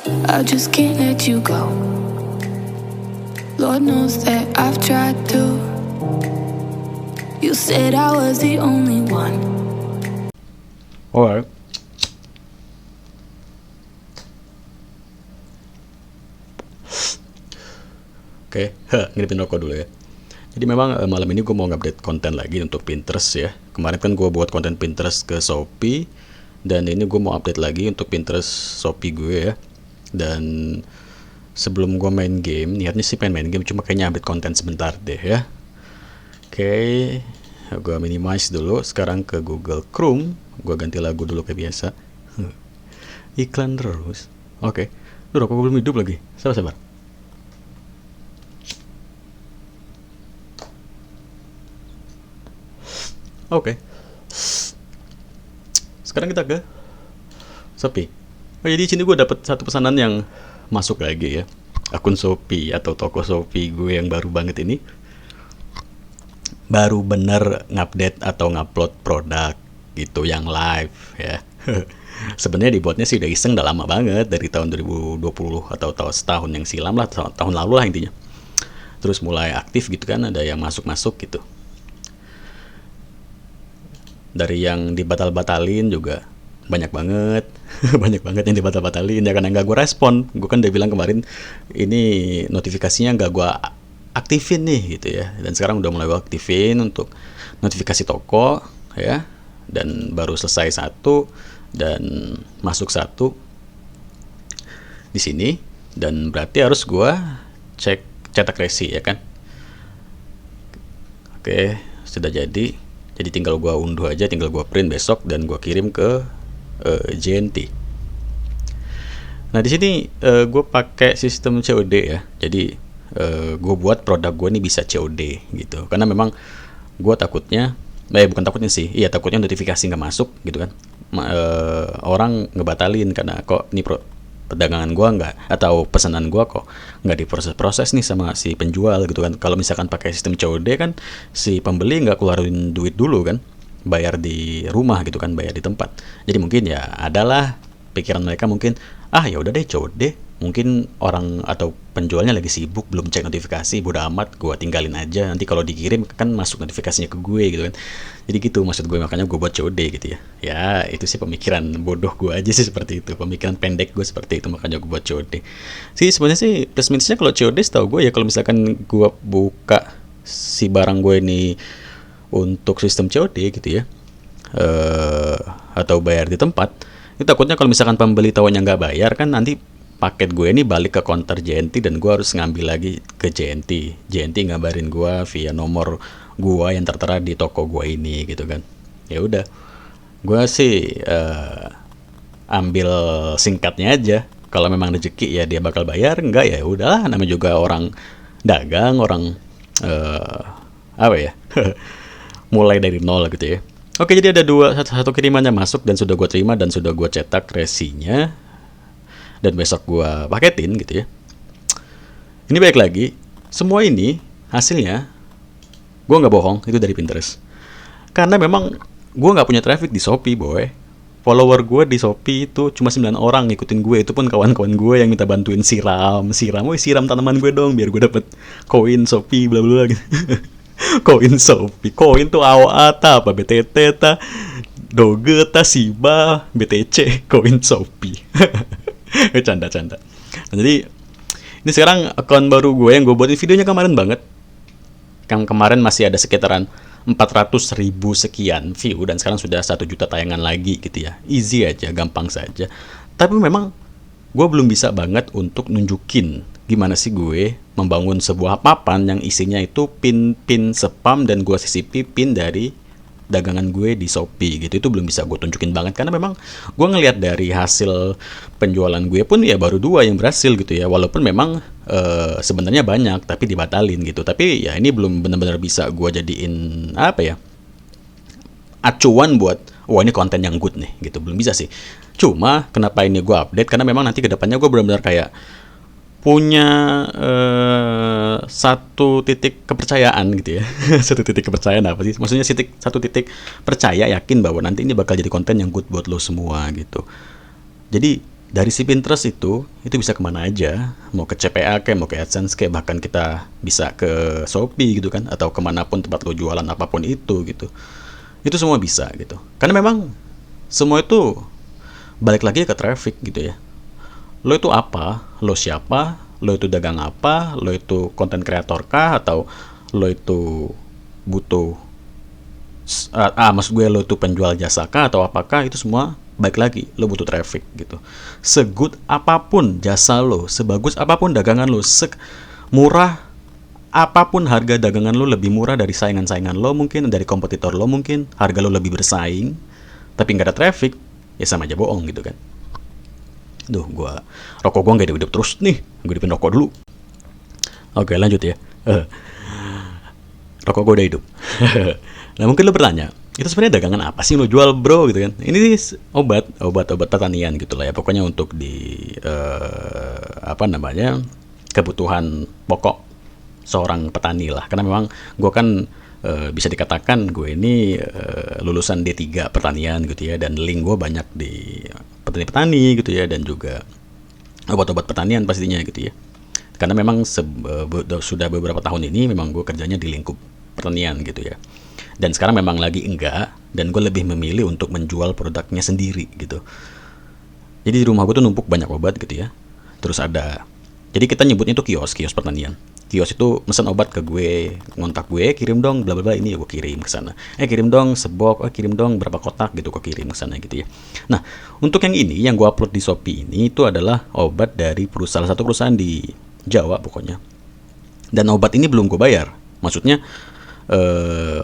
I just can't let you go. Lord knows that I've tried to. You said I was the only one. Alright. Oke, ngidupin rokok dulu ya. Jadi memang malam ini gue mau ngupdate konten lagi untuk Pinterest ya. Kemarin kan gue buat konten Pinterest ke Shopee, dan ini gue mau update lagi untuk Pinterest Shopee gue ya. Dan sebelum gue main game, niatnya sih pengen main game, cuma kayaknya update konten sebentar deh ya. Oke, gue minimize dulu. Sekarang ke Google Chrome, gue ganti lagu dulu kayak biasa. Iklan terus. Oke, rokok gue belum hidup lagi. Sabar-sabar. Oke. Sekarang kita ke Shopee. Oh, jadi di sini gue dapat satu pesanan yang masuk lagi ya. Akun Shopee atau toko Shopee gue yang baru banget ini. Baru bener ngupdate atau ngupload produk gitu yang live ya. Sebenarnya dibuatnya sih udah iseng udah lama banget, dari tahun 2020 atau setahun yang silam lah, tahun lalu lah intinya. Terus mulai aktif gitu kan, ada yang masuk-masuk gitu. Dari yang dibatal-batalin juga banyak banget. Banyak banget yang dibatal-batalin ya, karena nggak gue respon. Gue kan udah bilang kemarin ini notifikasinya nggak gue aktifin nih gitu ya, dan sekarang udah mulai gue aktifin untuk notifikasi toko ya. Dan baru selesai satu dan masuk satu di sini, dan berarti harus gue cek cetak resi ya kan. Oke, sudah jadi tinggal gue unduh aja, tinggal gue print besok dan gue kirim ke JNT. Nah di sini gue pakai sistem COD ya. Jadi gue buat produk gue ini bisa COD gitu, karena memang gue takutnya, bukan takutnya sih, iya takutnya notifikasi nggak masuk gitu kan. Orang ngebatalin karena kok ini perdagangan gue nggak, atau pesanan gue kok nggak diproses-proses nih sama si penjual gitu kan. Kalau misalkan pakai sistem COD kan si pembeli nggak keluarin duit dulu kan, bayar di rumah gitu kan, bayar di tempat. Jadi mungkin ya adalah pikiran mereka mungkin, ya udah deh COD, mungkin orang atau penjualnya lagi sibuk belum cek notifikasi, bodo amat gue tinggalin aja, nanti kalau dikirim kan masuk notifikasinya ke gue gitu kan. Jadi gitu maksud gue, makanya gue buat COD gitu ya. Ya itu sih pemikiran bodoh gue aja sih seperti itu, pemikiran pendek gue seperti itu, makanya gue buat COD sih. Sebenarnya sih plus minusnya kalau COD setahu gue ya, kalau misalkan gue buka si barang gue ini untuk sistem COD gitu ya, atau bayar di tempat, itu takutnya kalau misalkan pembeli tahunya nggak bayar kan, nanti paket gue ini balik ke counter JNT dan gue harus ngambil lagi ke JNT. JNT ngabarin gue via nomor gue yang tertera di toko gue ini gitu kan. Ya udah, gue sih ambil singkatnya aja. Kalau memang rezeki ya dia bakal bayar, enggak ya udahlah, namanya juga orang dagang, orang apa ya, mulai dari nol gitu ya. Oke, jadi ada satu kirimannya masuk dan sudah gue terima dan sudah gue cetak resinya dan besok gue paketin gitu ya. Ini balik lagi, semua ini hasilnya gue nggak bohong, itu dari Pinterest. Karena memang gue nggak punya traffic di Shopee boy. Follower gue di Shopee itu cuma 9 orang ngikutin gue, itu pun kawan-kawan gue yang minta bantuin siram tanaman gue dong biar gue dapet koin Shopee bla bla gitu. Koin Shopee, koin tuh AOA apa BTT ta, Doge ta, Shiba, BTC, koin Shopee. Canda. Nah, jadi ini sekarang akun baru gue yang gue buatin videonya kemarin banget. Yang kemarin masih ada sekitaran 400.000 sekian view, dan sekarang sudah 1 juta tayangan lagi gitu ya. Easy aja, gampang saja. Tapi memang gue belum bisa banget untuk nunjukin gimana sih gue membangun sebuah papan yang isinya itu pin spam, dan gue sisipi pin dari dagangan gue di Shopee gitu. Itu belum bisa gue tunjukin banget, karena memang gue ngelihat dari hasil penjualan gue pun ya baru 2 yang berhasil gitu ya, walaupun memang sebenarnya banyak tapi dibatalin gitu. Tapi ya ini belum benar-benar bisa gue jadiin apa ya, acuan buat wah ini konten yang good nih gitu, belum bisa sih. Cuma kenapa ini gue update, karena memang nanti kedepannya gue benar-benar kayak punya satu titik kepercayaan gitu ya. Satu titik kepercayaan apa sih? Maksudnya satu titik percaya, yakin bahwa nanti ini bakal jadi konten yang good buat lo semua gitu. Jadi dari si Pinterest itu bisa kemana aja, mau ke CPA kayak, mau ke AdSense kayak, bahkan kita bisa ke Shopee gitu kan, atau kemanapun tempat lo jualan apapun itu semua bisa gitu. Karena memang semua itu balik lagi ke traffic gitu ya. Lo itu apa, lo siapa, lo itu dagang apa, lo itu konten kreator kah, atau lo itu butuh maksud gue lo itu penjual jasa kah atau apakah, itu semua baik lagi lo butuh traffic gitu. Segood apapun jasa lo, sebagus apapun dagangan lo, murah apapun harga dagangan lo, lebih murah dari saingan-saingan lo mungkin, dari kompetitor lo mungkin, harga lo lebih bersaing, tapi nggak ada traffic, ya sama aja bohong gitu kan. Rokok gua nggak hidup terus nih, gue dipin rokok dulu. Oke, lanjut ya. Rokok gue udah hidup. Nah, mungkin lo bertanya, itu sebenarnya dagangan apa sih lo jual bro gitu kan? Ini obat pertanian gitu lah ya, pokoknya untuk di kebutuhan pokok seorang petani lah. Karena memang gue kan bisa dikatakan gue ini lulusan D3 pertanian gitu ya, dan link gue banyak di petani-petani gitu ya, dan juga obat-obat pertanian pastinya gitu ya. Karena memang sudah beberapa tahun ini memang gue kerjanya di lingkup pertanian gitu ya. Dan sekarang memang lagi enggak, dan gue lebih memilih untuk menjual produknya sendiri gitu. Jadi di rumah gue tuh numpuk banyak obat gitu ya. Terus jadi kita nyebutnya itu kios pertanian. Kios itu mesen obat ke gue, ngontak gue, kirim dong bla bla bla, ini ya gue kirim ke sana. Kirim dong sebok, kirim dong berapa kotak gitu, gue kirim ke sana gitu ya. Nah, untuk yang ini yang gue upload di Shopee ini itu adalah obat dari salah satu perusahaan di Jawa pokoknya. Dan obat ini belum gue bayar. Maksudnya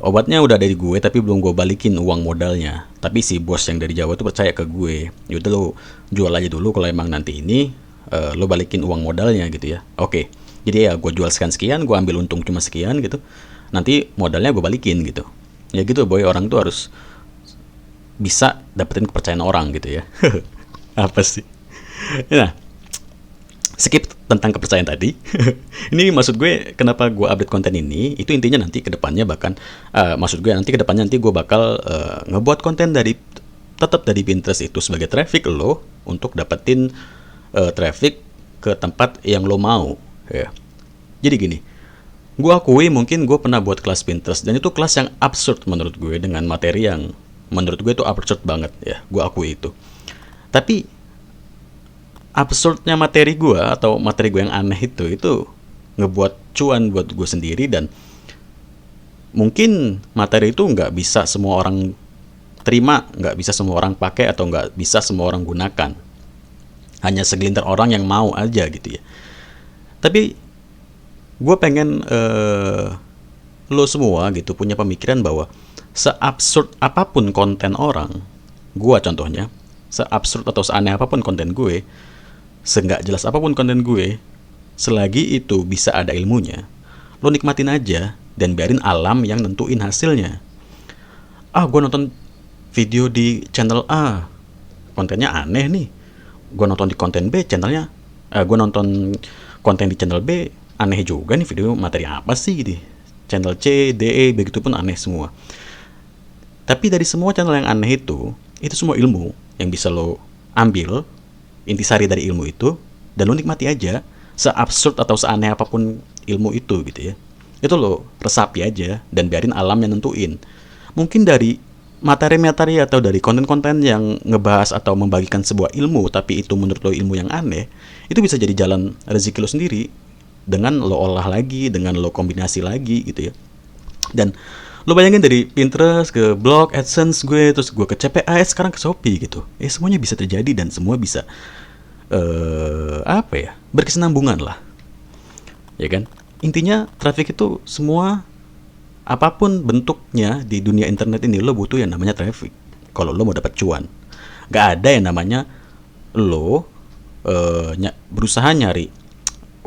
obatnya udah dari gue tapi belum gue balikin uang modalnya. Tapi si bos yang dari Jawa tuh percaya ke gue. Yaudah lo jual aja dulu, kalau emang nanti ini lo balikin uang modalnya gitu ya. Oke. Jadi ya gue jual sekian, gue ambil untung cuma sekian gitu. Nanti modalnya gue balikin gitu. Ya gitu boy, orang tuh harus bisa dapetin kepercayaan orang gitu ya. Apa sih? Nah, skip tentang kepercayaan tadi. Ini maksud gue kenapa gue update konten ini, itu intinya nanti ke depannya bahkan maksud gue nanti ke depannya gue bakal ngebuat konten tetap dari Pinterest itu sebagai traffic lo untuk dapetin traffic ke tempat yang lo mau ya. Jadi gini, gue akui mungkin gue pernah buat kelas Pinterest dan itu kelas yang absurd menurut gue, dengan materi yang menurut gue itu absurd banget ya, gue akui itu. Tapi absurdnya materi gue atau materi gue yang aneh itu ngebuat cuan buat gue sendiri, dan mungkin materi itu nggak bisa semua orang terima, nggak bisa semua orang pakai, atau nggak bisa semua orang gunakan. Hanya segelintir orang yang mau aja gitu ya. Tapi gue pengen lo semua gitu punya pemikiran bahwa seabsurd apapun konten orang, gue contohnya, seabsurd atau seaneh apapun konten gue, seenggak jelas apapun konten gue, selagi itu bisa ada ilmunya, lo nikmatin aja dan biarin alam yang nentuin hasilnya. Gue nonton video di channel A, kontennya aneh nih. Gue nonton di konten B, gue nonton konten di channel B, aneh juga nih, video materi apa sih gitu. Channel C, D, E, begitu pun aneh semua. Tapi dari semua channel yang aneh itu semua ilmu yang bisa lo ambil, intisari dari ilmu itu, dan lo nikmati aja, seabsurd atau seaneh apapun ilmu itu gitu ya. Itu lo resapi aja dan biarin alam yang nentuin. Mungkin dari materi-materi atau dari konten-konten yang ngebahas atau membagikan sebuah ilmu, tapi itu menurut lo ilmu yang aneh, itu bisa jadi jalan rezeki lo sendiri dengan lo olah lagi, dengan lo kombinasi lagi gitu ya. Dan lo bayangin dari Pinterest ke blog, AdSense gue, terus gue ke CPA, sekarang ke Shopee gitu. Semuanya bisa terjadi dan semua bisa berkesinambungan lah. Ya kan? Intinya traffic itu semua, apapun bentuknya di dunia internet ini, lo butuh yang namanya traffic kalau lo mau dapat cuan. Gak ada yang namanya lo berusaha nyari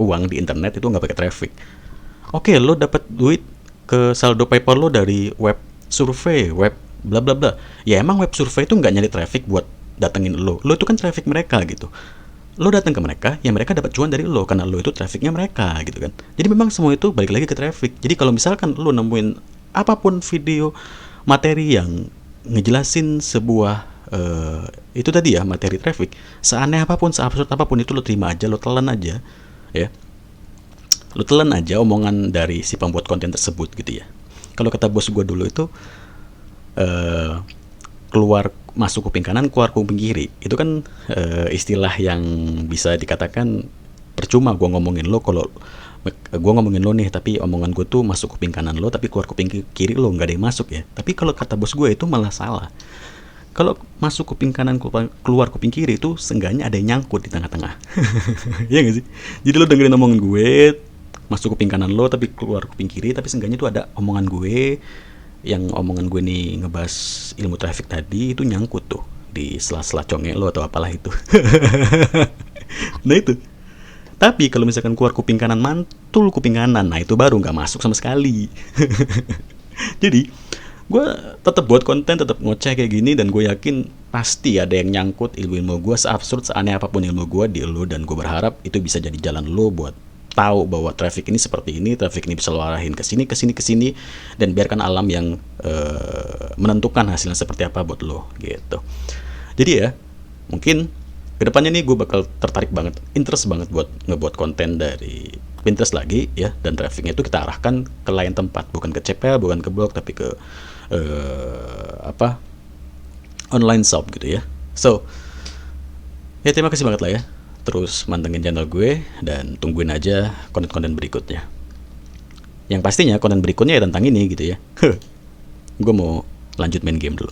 uang di internet itu nggak pakai traffic. Oke, lo dapat duit ke saldo PayPal lo dari web survei, web bla bla bla. Ya emang web survei itu nggak nyari traffic buat datengin lo itu kan traffic mereka gitu. Lo datang ke mereka, ya mereka dapat cuan dari lo karena lo itu trafficnya mereka gitu kan. Jadi memang semua itu balik lagi ke traffic. Jadi kalau misalkan lo nemuin apapun video materi yang ngejelasin sebuah itu tadi ya, materi traffic. Seaneh apapun, seabsurd apapun itu lo terima aja, lo telan aja, ya. Lo telan aja omongan dari si pembuat konten tersebut gitu ya. Kalau kata bos gue dulu itu, eh, keluar masuk kuping kanan, keluar kuping kiri. Itu kan istilah yang bisa dikatakan percuma gue ngomongin lo kalau gue ngomongin lo nih, tapi omongan gue tuh masuk kuping kanan lo, tapi keluar kuping kiri lo, nggak ada yang masuk ya. Tapi kalau kata bos gue itu malah salah. Kalau masuk kuping kanan, keluar kuping kiri itu seenggaknya ada yang nyangkut di tengah-tengah. Iya gak sih? Jadi lo dengerin omongan gue, masuk kuping kanan lo tapi keluar kuping kiri, tapi seenggaknya itu ada omongan gue, yang omongan gue nih ngebahas ilmu traffic tadi itu nyangkut tuh di sela-sela conge lo atau apalah itu. Nah itu. Tapi kalau misalkan keluar kuping kanan mantul kuping kanan, nah itu baru nggak masuk sama sekali. Jadi gue tetap buat konten, tetap ngoceh kayak gini, dan gue yakin pasti ada yang nyangkut ilmu gue, seabsurd seaneh apapun ilmu gue di lo, dan gue berharap itu bisa jadi jalan lo buat tahu bahwa traffic ini seperti ini, traffic ini bisa lo arahin ke sini, ke sini, ke sini, dan biarkan alam yang menentukan hasilnya seperti apa buat lo gitu. Jadi ya, mungkin kedepannya nih gue bakal tertarik banget, interest banget buat ngebuat konten dari Pinterest lagi ya, dan trafficnya itu kita arahkan ke lain tempat, bukan ke CPA, bukan ke blog, tapi ke online shop gitu ya. So ya, terima kasih banget lah ya, terus mantengin channel gue dan tungguin aja konten-konten berikutnya. Yang pastinya konten berikutnya ya tentang ini gitu ya. Gue mau lanjut main game dulu.